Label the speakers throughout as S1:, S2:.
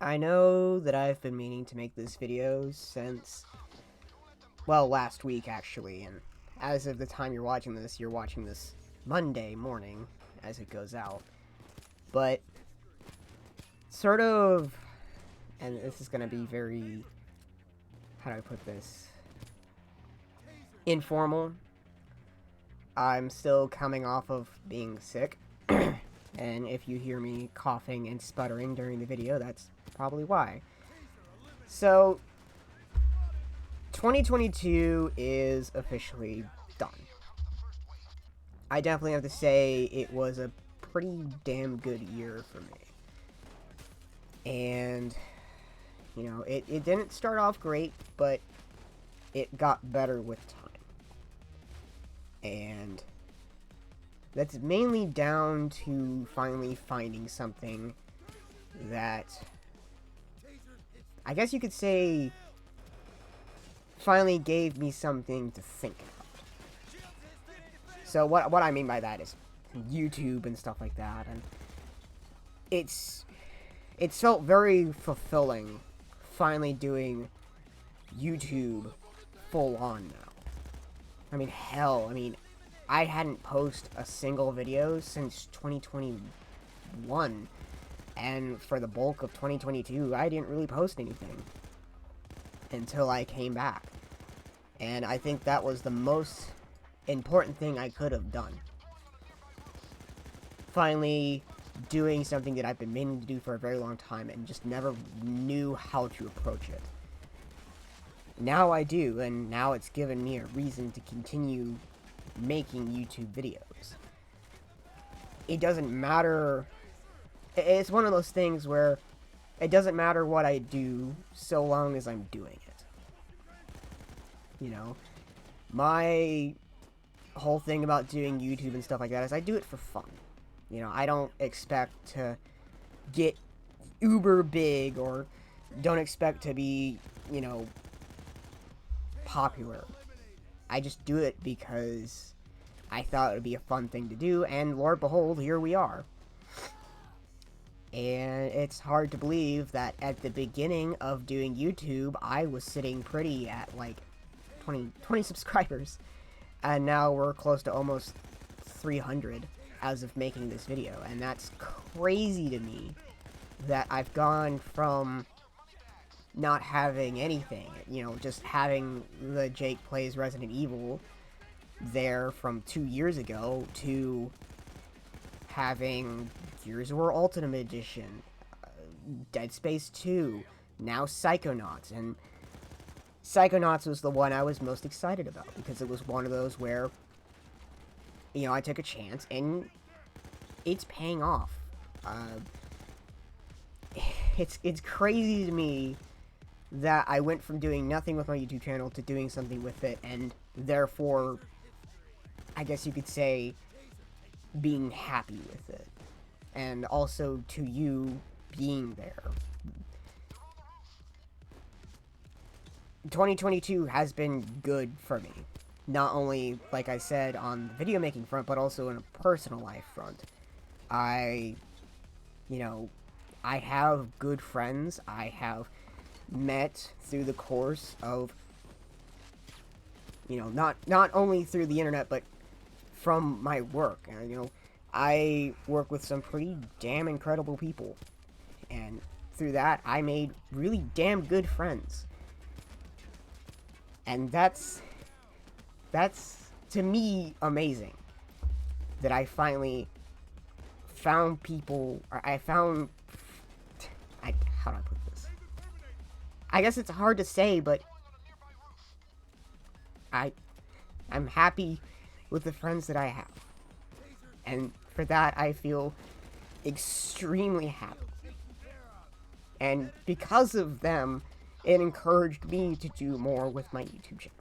S1: I know that I've been meaning to make this video since, well, last week actually, and as of the time you're watching this Monday morning as it goes out. But, sort of, and this is gonna be very, how do I put this, informal. I'm still coming off of being sick, and if you hear me coughing and sputtering during the video, that's probably why. So, 2022 is officially done. I definitely have to say it was a pretty damn good year for me. And, it didn't start off great, but it got better with time. And that's mainly down to finally finding something that, I guess you could say, finally gave me something to think about. So what I mean by that is YouTube and stuff like that, and it's felt very fulfilling finally doing YouTube full on now. I mean, hell, I hadn't posted a single video since 2021, and for the bulk of 2022, I didn't really post anything until I came back. And I think that was the most important thing I could have done. Finally doing something that I've been meaning to do for a very long time and just never knew how to approach it. Now I do, and now it's given me a reason to continue making YouTube videos. It doesn't matter. It's one of those things where it doesn't matter what I do so long as I'm doing it. My whole thing about doing YouTube and stuff like that is I do it for fun. I don't expect to get uber big or don't expect to be, popular. I just do it because I thought it would be a fun thing to do, and Lord behold, here we are. And it's hard to believe that at the beginning of doing YouTube, I was sitting pretty at like 20 subscribers, and now we're close to almost 300 as of making this video, and that's crazy to me that I've gone from not having anything, just having the Jake Plays Resident Evil there from 2 years ago to having Gears of War Ultimate Edition, Dead Space 2, now Psychonauts, and Psychonauts was the one I was most excited about because it was one of those where, I took a chance and it's paying off. It's crazy to me that I went from doing nothing with my YouTube channel to doing something with it, and therefore, I guess you could say, being happy with it. And also to you being there. 2022 has been good for me. Not only, like I said, on the video making front, but also in a personal life front. I have good friends. I have met through the course of, not only through the internet, but from my work. I work with some pretty damn incredible people. And through that, I made really damn good friends. And that's to me amazing. That I finally found people, or how do I put this? I guess it's hard to say, but I'm happy with the friends that I have. And for that, I feel extremely happy. And because of them, it encouraged me to do more with my YouTube channel.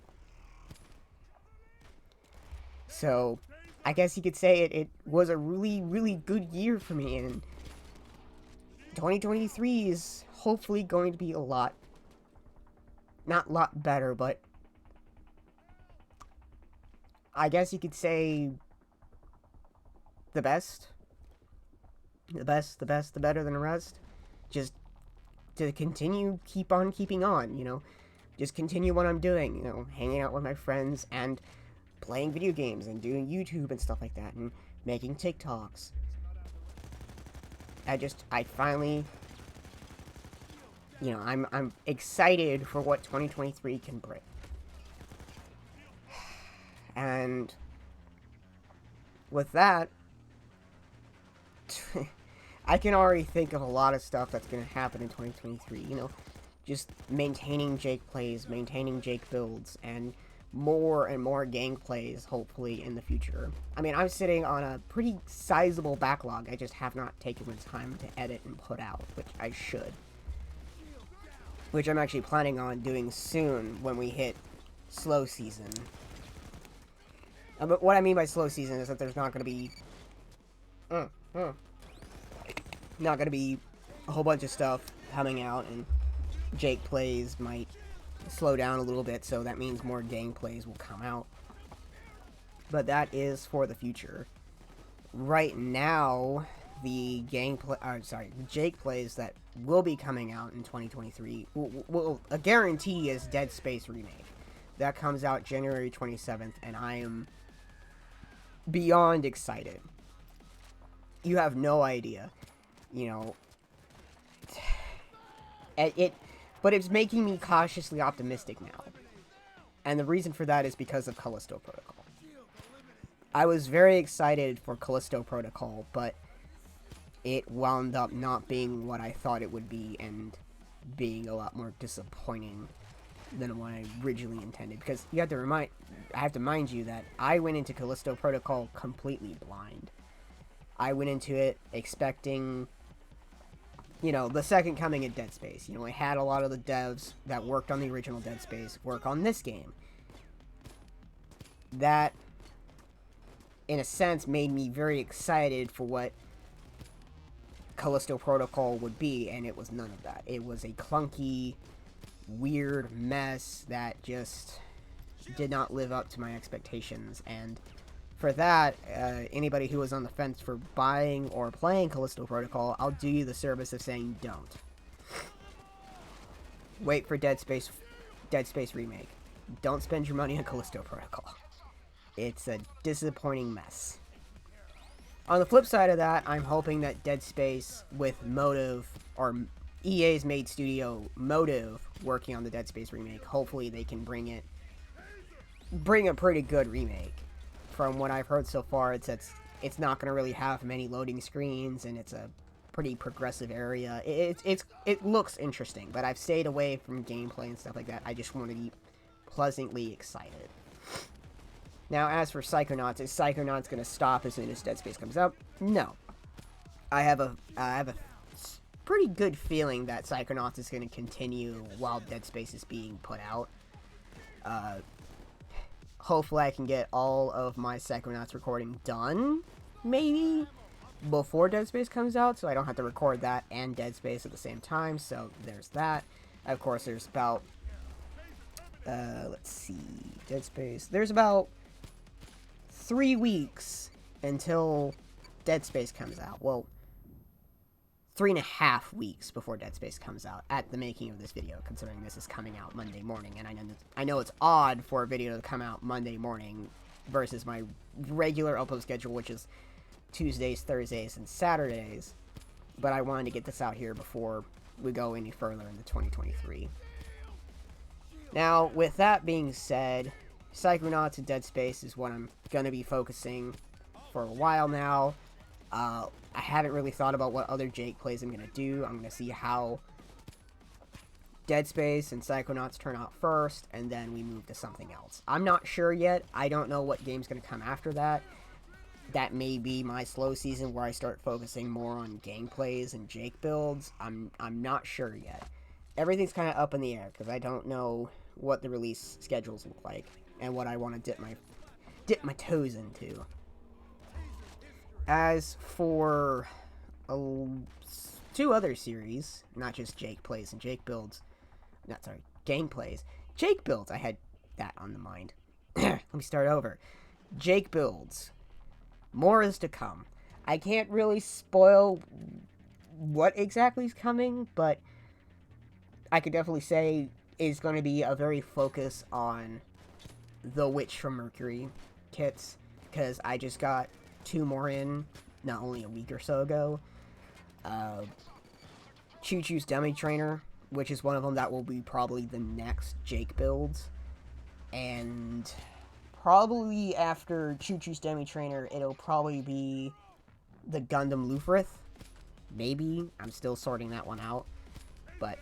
S1: So, I guess you could say it was a really, really good year for me, and 2023 is hopefully going to be not a lot better, but I guess you could say the best. The better than the rest. Just to continue, keep on keeping on, you know, just continue what I'm doing, you know, hanging out with my friends and playing video games and doing YouTube and stuff like that and making TikToks. I finally, you know, I'm excited for what 2023 can bring. And with that, I can already think of a lot of stuff that's going to happen in 2023, you know, just maintaining Jake plays, maintaining Jake builds, and more gameplays, hopefully, in the future. I mean, I'm sitting on a pretty sizable backlog. I just have not taken the time to edit and put out, which I should. Which I'm actually planning on doing soon when we hit slow season. But what I mean by slow season is that there's not going to be... not going to be a whole bunch of stuff coming out, and Jake plays might slow down a little bit, so that means more gameplays will come out. But that is for the future. Right now, the Jake plays that will be coming out in 2023, well, a guarantee is Dead Space Remake. That comes out January 27th, and I am beyond excited. You have no idea. You know, but it's making me cautiously optimistic now. And the reason for that is because of Callisto Protocol. I was very excited for Callisto Protocol, but it wound up not being what I thought it would be, and being a lot more disappointing than what I originally intended. Because I have to mind you that I went into Callisto Protocol completely blind. I went into it expecting, you know, the second coming of Dead Space. You know, I had a lot of the devs that worked on the original Dead Space work on this game. That, in a sense, made me very excited for what Callisto Protocol would be, and it was none of that. It was a clunky, weird mess that just did not live up to my expectations, and for that, anybody who was on the fence for buying or playing Callisto Protocol, I'll do you the service of saying don't. Wait for Dead Space Remake. Don't spend your money on Callisto Protocol. It's a disappointing mess. On the flip side of that, I'm hoping that Dead Space with Motive, or EA's made studio Motive, working on the Dead Space remake, hopefully they can bring a pretty good remake. From what I've heard so far, it's not going to really have many loading screens, and it's a pretty progressive area. It looks interesting, but I've stayed away from gameplay and stuff like that. I just want to be pleasantly excited. Now, as for Psychonauts, is Psychonauts going to stop as soon as Dead Space comes out? No. I have a pretty good feeling that Psychonauts is going to continue while Dead Space is being put out. Hopefully I can get all of my Psychonauts recording done, maybe, before Dead Space comes out, so I don't have to record that and Dead Space at the same time, so there's that. Of course, there's about, let's see, Dead Space, there's about 3 weeks until Dead Space comes out. Well, 3.5 weeks before Dead Space comes out at the making of this video, considering this is coming out Monday morning, and I know it's odd for a video to come out Monday morning versus my regular upload schedule, which is Tuesdays, Thursdays, and Saturdays, but I wanted to get this out here before we go any further into 2023. Now, with that being said, Psychonauts and Dead Space is what I'm going to be focusing for a while now. I haven't really thought about what other Jake plays I'm going to do. I'm going to see how Dead Space and Psychonauts turn out first, and then we move to something else. I'm not sure yet. I don't know what game's going to come after that. That may be my slow season where I start focusing more on gameplays and Jake builds. I'm not sure yet. Everything's kind of up in the air because I don't know what the release schedules look like and what I want to dip my toes into. As for 2 other series, not just Jake plays and Jake builds, gameplays. Jake builds, I had that on the mind. Let me start over. Jake builds. More is to come. I can't really spoil what exactly is coming, but I could definitely say is going to be a very focus on the Witch from Mercury kits, because I just got 2 more in, not only a week or so ago. Choo Choo's Dummy Trainer, which is one of them that will be probably the next Jake builds. And probably after Choo Choo's Dummy Trainer, it'll probably be the Gundam Lufrith. Maybe. I'm still sorting that one out. But,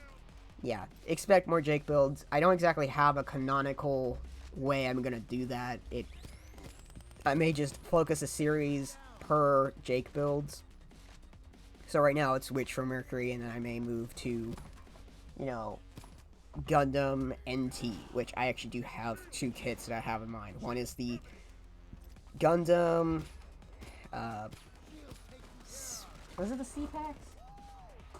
S1: yeah. Expect more Jake builds. I don't exactly have a canonical way I'm going to do that. I may just focus a series per Jake builds. So right now it's Witch from Mercury, and then I may move to, you know, Gundam NT, which I actually do have 2 kits that I have in mind. One is the Gundam, was it the C-Packs?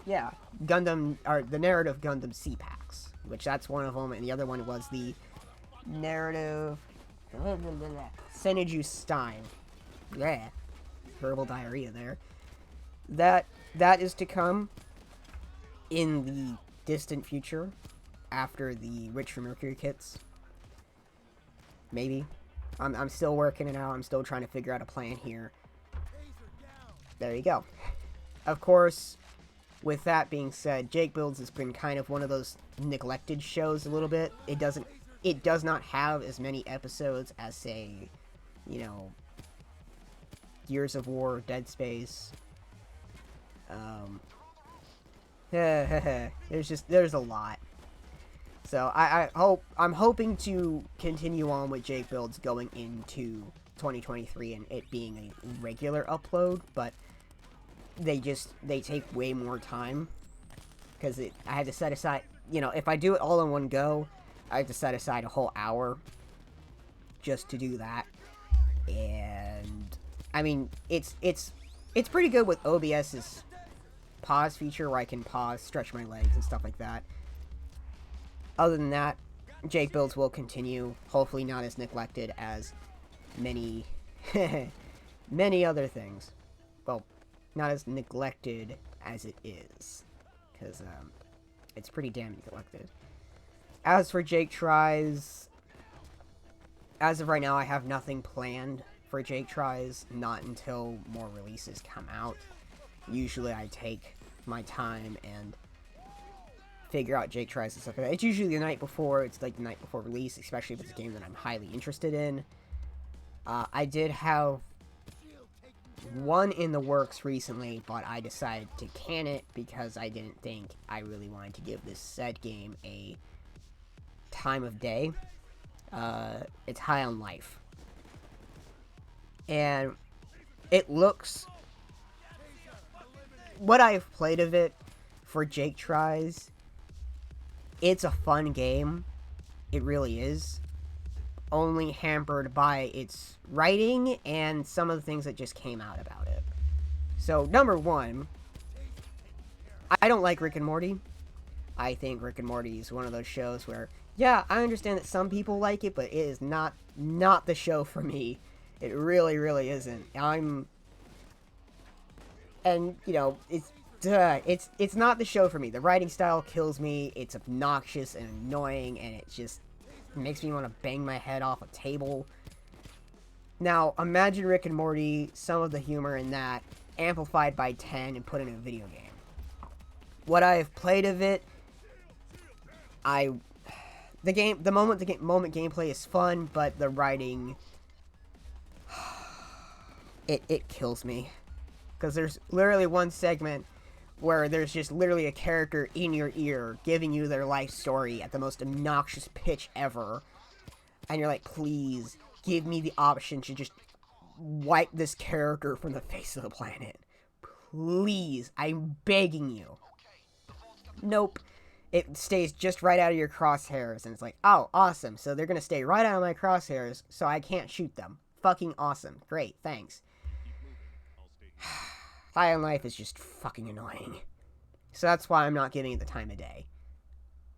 S1: Yeah, Gundam, or the Narrative Gundam C-Packs, which that's one of them, and the other one was the Narrative Senju Stein. Yeah, verbal diarrhea there. That is to come in the distant future, after the Witch from Mercury kits. Maybe. I'm still working it out. I'm still trying to figure out a plan here. There you go. Of course, with that being said, Jake Builds has been kind of one of those neglected shows a little bit. It does not have as many episodes as, say, you know, Gears of War, Dead Space. There's a lot. So I'm hoping to continue on with Jake Builds going into 2023 and it being a regular upload, but they take way more time, because I had to set aside, you know, if I do it all in one go, I have to set aside a whole hour just to do that. And I mean, it's pretty good with OBS's pause feature, where I can pause, stretch my legs and stuff like that. Other than that, Jake Builds will continue, hopefully not as neglected as many many other things. Well, not as neglected as it is, because it's pretty damn neglected. As for Jake Tries, as of right now, I have nothing planned for Jake Tries, not until more releases come out. Usually I take my time and figure out Jake Tries and stuff like that. It's usually the night before. It's like the night before release, especially if it's a game that I'm highly interested in. I did have one in the works recently, but I decided to can it because I didn't think I really wanted to give this said game a time of day. It's High on Life. And it looks... What I've played of it for Jake Tries, it's a fun game. It really is. Only hampered by its writing and some of the things that just came out about it. So, number one, I don't like Rick and Morty. I think Rick and Morty is one of those shows where, yeah, I understand that some people like it, but it is not the show for me. It really, really isn't. And, you know, it's not the show for me. The writing style kills me. It's obnoxious and annoying, and it just makes me want to bang my head off a table. Now, imagine Rick and Morty, some of the humor in that, amplified by 10 and put in a video game. What I have played of it, the moment gameplay is fun, but the writing, it kills me. Because there's literally one segment where there's just literally a character in your ear giving you their life story at the most obnoxious pitch ever. And you're like, please, give me the option to just wipe this character from the face of the planet. Please, I'm begging you. Nope. It stays just right out of your crosshairs. And it's like, oh, awesome. So they're going to stay right out of my crosshairs so I can't shoot them. Fucking awesome. Great, thanks. High on Life is just fucking annoying. So that's why I'm not giving it the time of day.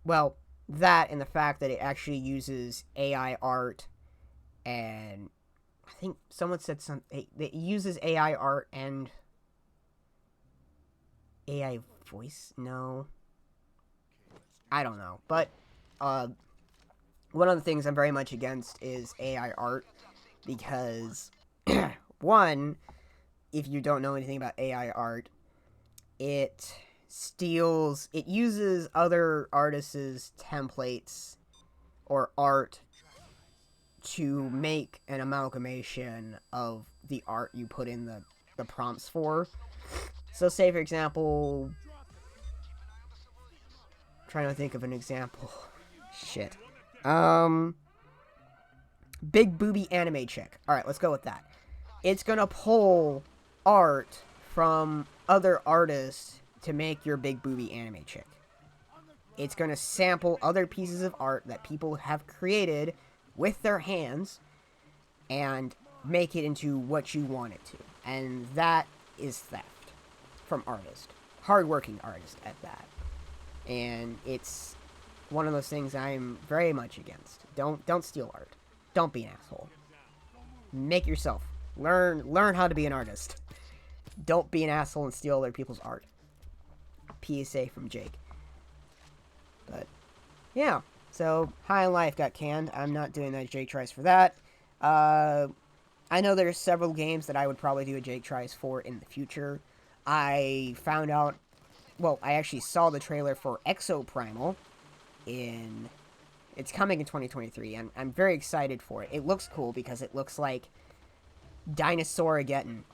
S1: Well, that and the fact that it actually uses AI art, and I think someone said something. It uses AI art and AI voice. No, I don't know. But one of the things I'm very much against is AI art, because one, if you don't know anything about AI art, it uses other artists' templates or art to make an amalgamation of the art you put in the prompts for. So say, for example, trying to think of an example. Shit. Big booby anime chick. Alright, let's go with that. It's gonna pull art from other artists to make your big booby anime chick. It's gonna sample other pieces of art that people have created with their hands and make it into what you want it to. And that is theft from artists. Hardworking artists at that. And it's one of those things I'm very much against. Don't steal art. Don't be an asshole. Make yourself. Learn how to be an artist. Don't be an asshole and steal other people's art. PSA from Jake. But yeah, so High on Life got canned. I'm not doing that Jake tries for that. I know there's several games that I would probably do a Jake tries for in the future. I found out, well, I actually saw the trailer for Exoprimal it's coming in 2023, and I'm very excited for it. It looks cool because it looks like Dinosaur-ageddon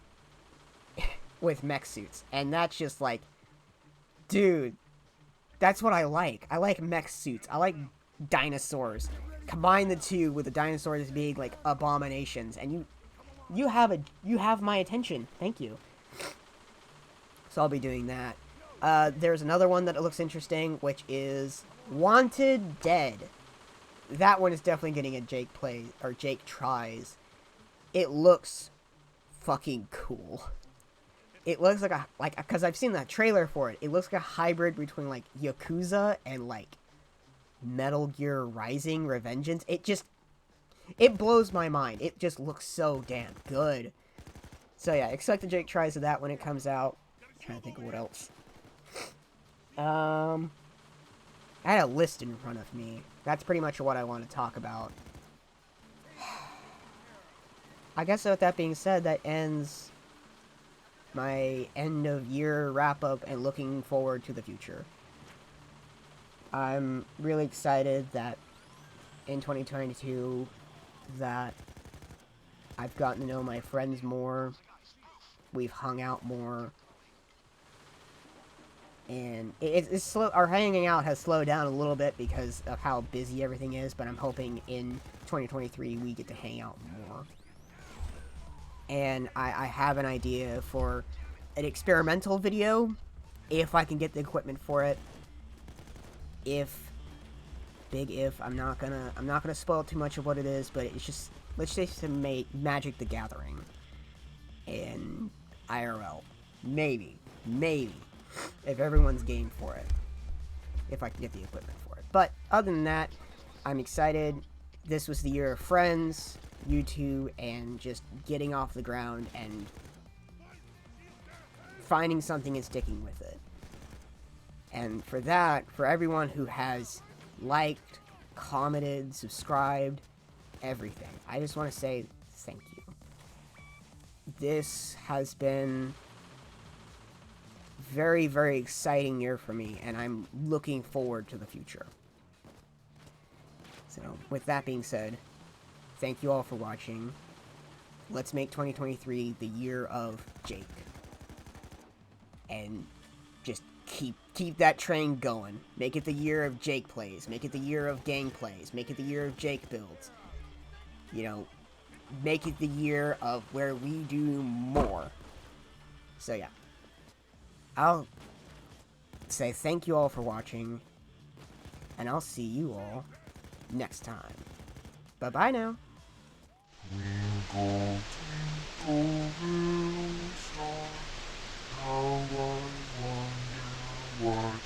S1: with mech suits, and that's just like, dude, that's what I like. I like mech suits. I like dinosaurs. Combine the two with the dinosaurs being like abominations, and you have my attention. Thank you. So I'll be doing that. There's another one that looks interesting, which is Wanted Dead. That one is definitely getting a Jake play or Jake tries. It looks fucking cool. It looks like because I've seen that trailer for it. It looks like a hybrid between like Yakuza and like Metal Gear Rising: Revengeance. It blows my mind. It just looks so damn good. So yeah, expect the Jake tries of that when it comes out. I'm trying to think of what else. I had a list in front of me. That's pretty much what I want to talk about. I guess with that being said, that ends my end of year wrap up and looking forward to the future. I'm really excited that in 2022 that I've gotten to know my friends more. We've hung out more. And it's slow. Our hanging out has slowed down a little bit because of how busy everything is, but I'm hoping in 2023 we get to hang out more. And I have an idea for an experimental video, if I can get the equipment for it. Big if, I'm not gonna spoil too much of what it is, but it's just, let's say some Magic the Gathering in IRL. Maybe. If everyone's game for it. If I can get the equipment for it. But other than that, I'm excited. This was the year of Friends, YouTube, and just getting off the ground and finding something and sticking with it. And for that, for everyone who has liked, commented, subscribed, everything, I just want to say thank you. This has been very, very exciting year for me, and I'm looking forward to the future. So, with that being said, thank you all for watching. Let's make 2023 the year of Jake. And just keep that train going. Make it the year of Jake plays. Make it the year of gang plays. Make it the year of Jake builds. You know, make it the year of where we do more. So yeah. I'll say thank you all for watching, and I'll see you all next time. Bye-bye now. Twinkle, twinkle, little star, how I wonder what